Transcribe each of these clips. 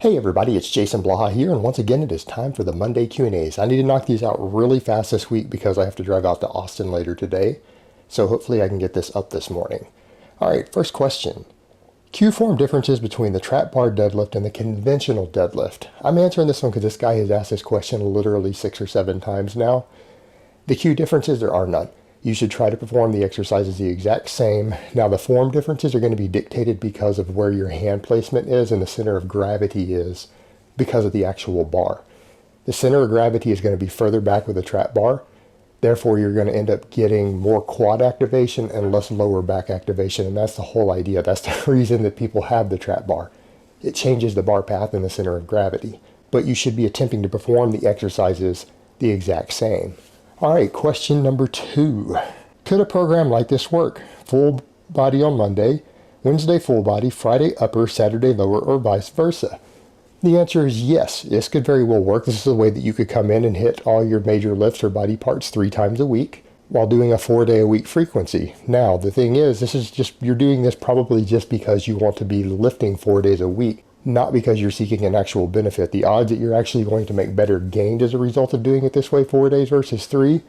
Hey everybody, it's Jason Blaha here, and once again it is time for the Monday Q&As. I need to knock these out really fast this week because I have to drive out to Austin later today, so hopefully I can get this up this morning. Alright, first question. Q-form differences between the trap bar deadlift and the conventional deadlift. I'm answering this one because this guy has asked this question literally 6 or 7 times now. The Q differences, there are none. You should try to perform the exercises the exact same. Now the form differences are going to be dictated because of where your hand placement is and the center of gravity is because of the actual bar. The center of gravity is going to be further back with the trap bar. Therefore, you're going to end up getting more quad activation and less lower back activation. And that's the whole idea. That's the reason that people have the trap bar. It changes the bar path in the center of gravity. But you should be attempting to perform the exercises the exact same. All right, question number 2. Could a program like this work? Full body on Monday, Wednesday full body, Friday upper, Saturday lower, or vice versa? The answer is yes. This could very well work. This is a way that you could come in and hit all your major lifts or body parts 3 times a week while doing a 4-day-a-week frequency. Now, the thing is, you're doing this probably just because you want to be lifting 4 days a week, not because you're seeking an actual benefit. The odds that you're actually going to make better gains as a result of doing it this way 4 days versus 3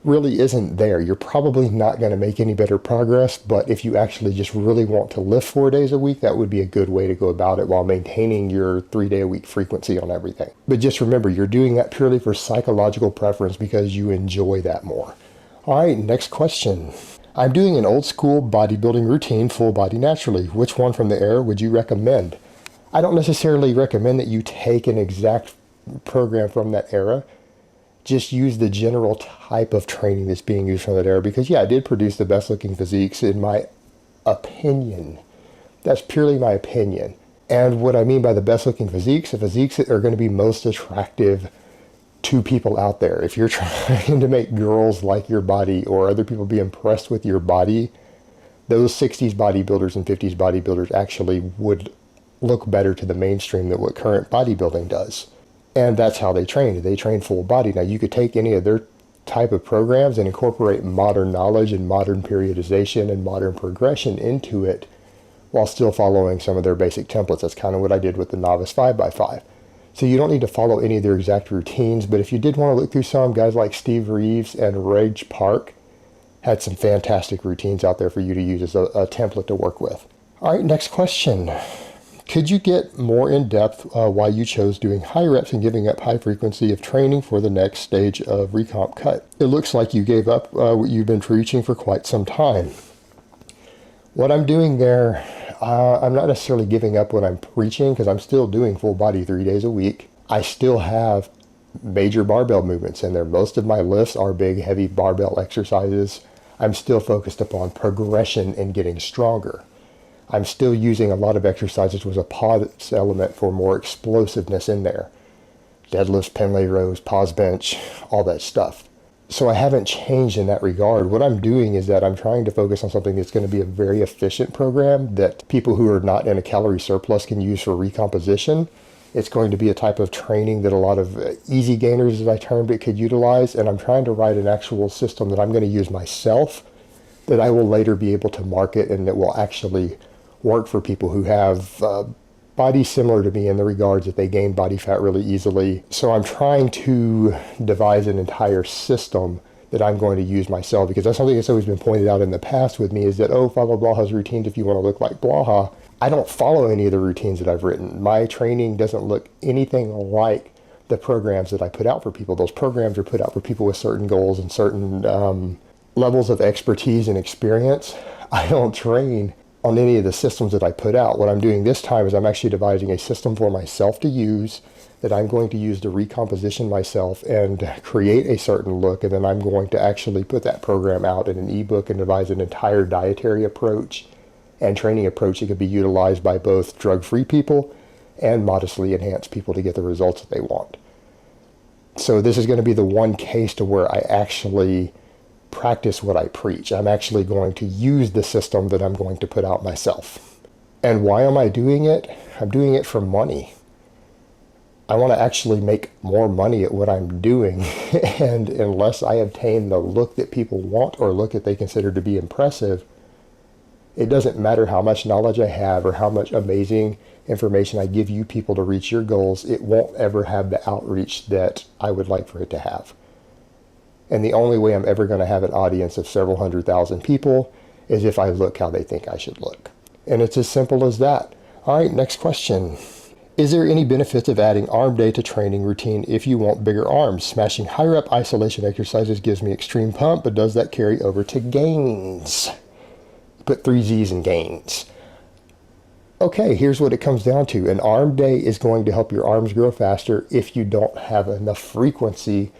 really isn't there. You're probably not going to make any better progress, but if you actually just really want to lift 4 days a week, that would be a good way to go about it while maintaining your 3-day-a-week frequency on everything. But just remember, you're doing that purely for psychological preference because you enjoy that more. All right, next question. I'm doing an old school bodybuilding routine, full body naturally. Which one from the era would you recommend? I don't necessarily recommend that you take an exact program from that era. Just use the general type of training that's being used from that era because, yeah, I did produce the best looking physiques in my opinion. That's purely my opinion. And what I mean by the best looking physiques, the physiques that are going to be most attractive to people out there. If you're trying to make girls like your body or other people be impressed with your body, those 60s bodybuilders and 50s bodybuilders actually would look better to the mainstream than what current bodybuilding does. And that's how they train. They train full body. Now you could take any of their type of programs and incorporate modern knowledge and modern periodization and modern progression into it while still following some of their basic templates. That's kind of what I did with the novice 5x5. So you don't need to follow any of their exact routines, but if you did want to look through some, guys like Steve Reeves and Reg Park had some fantastic routines out there for you to use as a template to work with. All right, next question. Could you get more in depth why you chose doing high reps and giving up high frequency of training for the next stage of recomp cut? It looks like you gave up what you've been preaching for quite some time. What I'm doing there, I'm not necessarily giving up what I'm preaching because I'm still doing full body 3 days a week. I still have major barbell movements in there. Most of my lifts are big, heavy barbell exercises. I'm still focused upon progression and getting stronger. I'm still using a lot of exercises with a pause element for more explosiveness in there. Deadlifts, Pendlay rows, pause bench, all that stuff. So I haven't changed in that regard. What I'm doing is that I'm trying to focus on something that's going to be a very efficient program that people who are not in a calorie surplus can use for recomposition. It's going to be a type of training that a lot of easy gainers, as I termed it, could utilize. And I'm trying to write an actual system that I'm going to use myself that I will later be able to market and that will actually work for people who have bodies similar to me in the regards that they gain body fat really easily. So I'm trying to devise an entire system that I'm going to use myself because that's something that's always been pointed out in the past with me is that, oh, follow Blaha's routines if you want to look like Blaha. I don't follow any of the routines that I've written. My training doesn't look anything like the programs that I put out for people. Those programs are put out for people with certain goals and certain levels of expertise and experience. I don't train on any of the systems that I put out. What I'm doing this time is I'm actually devising a system for myself to use that I'm going to use to recomposition myself and create a certain look, and then I'm going to actually put that program out in an ebook and devise an entire dietary approach and training approach that could be utilized by both drug-free people and modestly enhanced people to get the results that they want. So this is going to be the one case to where I actually practice what I preach. I'm actually going to use the system that I'm going to put out myself. And why am I doing it? I'm doing it for money. I want to actually make more money at what I'm doing. And unless I obtain the look that people want or look that they consider to be impressive, It doesn't matter how much knowledge I have or how much amazing information I give you people to reach your goals, it won't ever have the outreach that I would like for it to have. And the only way I'm ever going to have an audience of several 100,000 people is if I look how they think I should look. And it's as simple as that. All right, next question. Is there any benefits of adding arm day to training routine if you want bigger arms? Smashing high rep isolation exercises gives me extreme pump, but does that carry over to gains? Put 3 Z's in gains. Okay, here's what it comes down to. An arm day is going to help your arms grow faster if you don't have enough frequency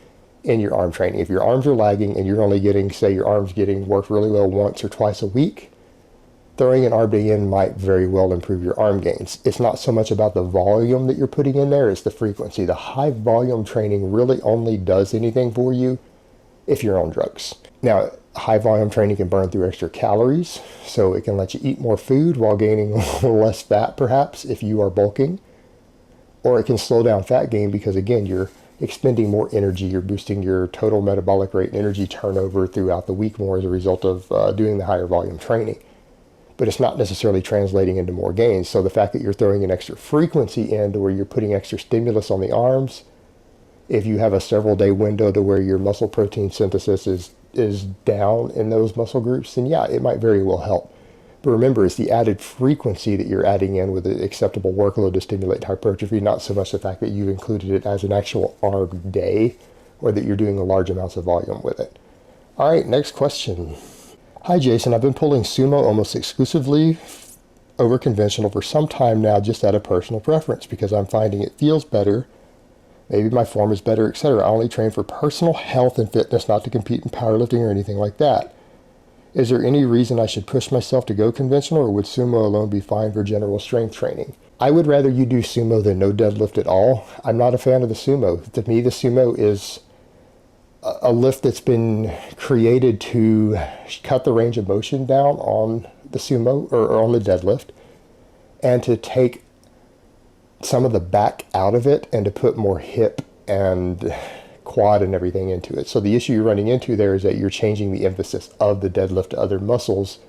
in your arm training. If your arms are lagging and you're only getting, say your arm's getting worked really well once or twice a week, throwing an arm day in might very well improve your arm gains. It's not so much about the volume that you're putting in there, it's the frequency. The high volume training really only does anything for you if you're on drugs. Now, high volume training can burn through extra calories, so it can let you eat more food while gaining less fat perhaps if you are bulking. Or it can slow down fat gain because again, you're expending more energy, you're boosting your total metabolic rate and energy turnover throughout the week more as a result of doing the higher volume training. But it's not necessarily translating into more gains. So the fact that you're throwing an extra frequency in to where you're putting extra stimulus on the arms, if you have a several day window to where your muscle protein synthesis is down in those muscle groups, then yeah, it might very well help. But remember, it's the added frequency that you're adding in with an acceptable workload to stimulate hypertrophy, not so much the fact that you've included it as an actual arm day or that you're doing large amounts of volume with it. All right, next question. Hi Jason, I've been pulling sumo almost exclusively over conventional for some time now just out of personal preference because I'm finding it feels better, maybe my form is better, etc. I only train for personal health and fitness, not to compete in powerlifting or anything like that. Is there any reason I should push myself to go conventional, or would sumo alone be fine for general strength training? I would rather you do sumo than no deadlift at all. I'm not a fan of the sumo. To me, the sumo is a lift that's been created to cut the range of motion down on the sumo or on the deadlift and to take some of the back out of it and to put more hip and quad and everything into it. So the issue you're running into there is that you're changing the emphasis of the deadlift to other muscles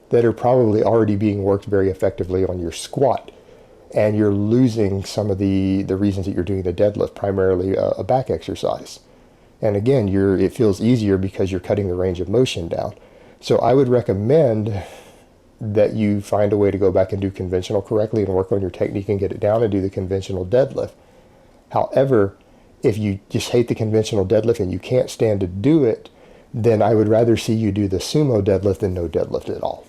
that are probably already being worked very effectively on your squat. And you're losing some of the reasons that you're doing the deadlift, primarily a back exercise. And again, it feels easier because you're cutting the range of motion down. So I would recommend that you find a way to go back and do conventional correctly and work on your technique and get it down and do the conventional deadlift. However, if you just hate the conventional deadlift and you can't stand to do it, then I would rather see you do the sumo deadlift than no deadlift at all.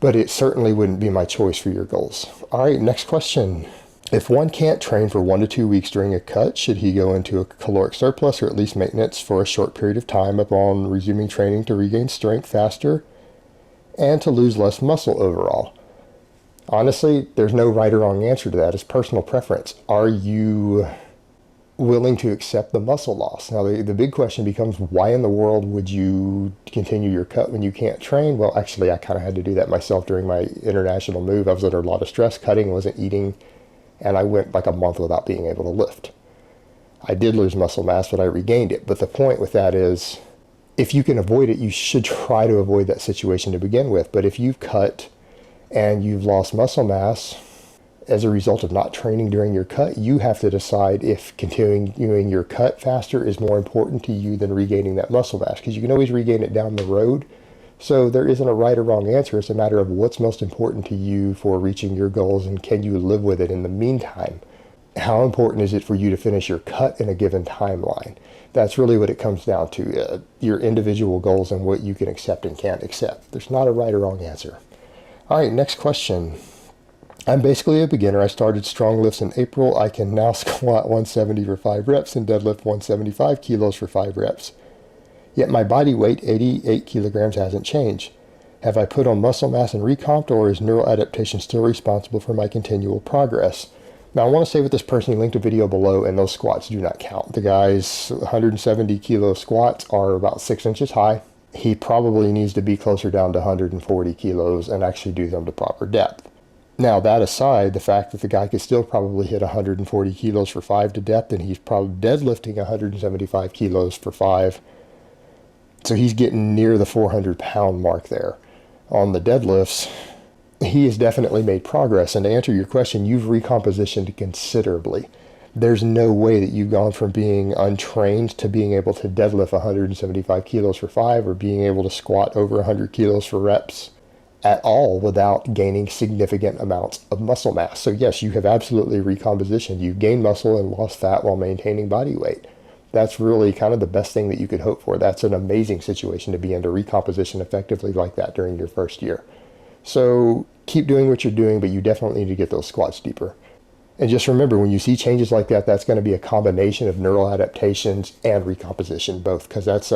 But it certainly wouldn't be my choice for your goals. All right, next question. If one can't train for 1 to 2 weeks during a cut, should he go into a caloric surplus or at least maintenance for a short period of time upon resuming training to regain strength faster and to lose less muscle overall? Honestly, there's no right or wrong answer to that. It's personal preference. Are you willing to accept the muscle loss? Now, the big question becomes, why in the world would you continue your cut when you can't train? Well, actually, I kind of had to do that myself during my international move. I was under a lot of stress, cutting, wasn't eating, and I went like a month without being able to lift. I did lose muscle mass, but I regained it. But the point with that is, if you can avoid it, you should try to avoid that situation to begin with. But if you've cut and you've lost muscle mass as a result of not training during your cut, you have to decide if continuing your cut faster is more important to you than regaining that muscle mass, because you can always regain it down the road. So there isn't a right or wrong answer. It's a matter of what's most important to you for reaching your goals, and can you live with it in the meantime? How important is it for you to finish your cut in a given timeline? That's really what it comes down to, your individual goals and what you can accept and can't accept. There's not a right or wrong answer. All right, next question. I'm basically a beginner. I started Stronglifts in April. I can now squat 170 for 5 reps and deadlift 175 kilos for 5 reps. Yet my body weight, 88 kilograms, hasn't changed. Have I put on muscle mass and recomped, or is neural adaptation still responsible for my continual progress? Now, I want to say with this person, he linked a video below, and those squats do not count. The guy's 170 kilo squats are about 6 inches high. He probably needs to be closer down to 140 kilos and actually do them to proper depth. Now, that aside, the fact that the guy could still probably hit 140 kilos for 5 to depth, and he's probably deadlifting 175 kilos for 5. So he's getting near the 400-pound mark there. on the deadlifts, he has definitely made progress. And to answer your question, you've recompositioned considerably. There's no way that you've gone from being untrained to being able to deadlift 175 kilos for 5 or being able to squat over 100 kilos for reps at all without gaining significant amounts of muscle mass. So yes, you have absolutely recompositioned. You've gained muscle and lost fat while maintaining body weight. That's really kind of the best thing that you could hope for. That's an amazing situation to be in, to recomposition effectively like that during your first year. So keep doing what you're doing, but you definitely need to get those squats deeper. And just remember, when you see changes like that, that's going to be a combination of neural adaptations and recomposition, both, because that's,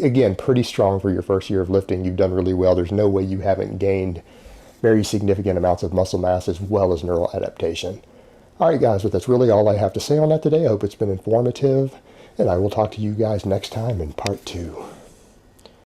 again, pretty strong for your first year of lifting. You've done really well. There's no way you haven't gained very significant amounts of muscle mass as well as neural adaptation. All right, guys, but that's really all I have to say on that today. I hope it's been informative, and I will talk to you guys next time in part 2.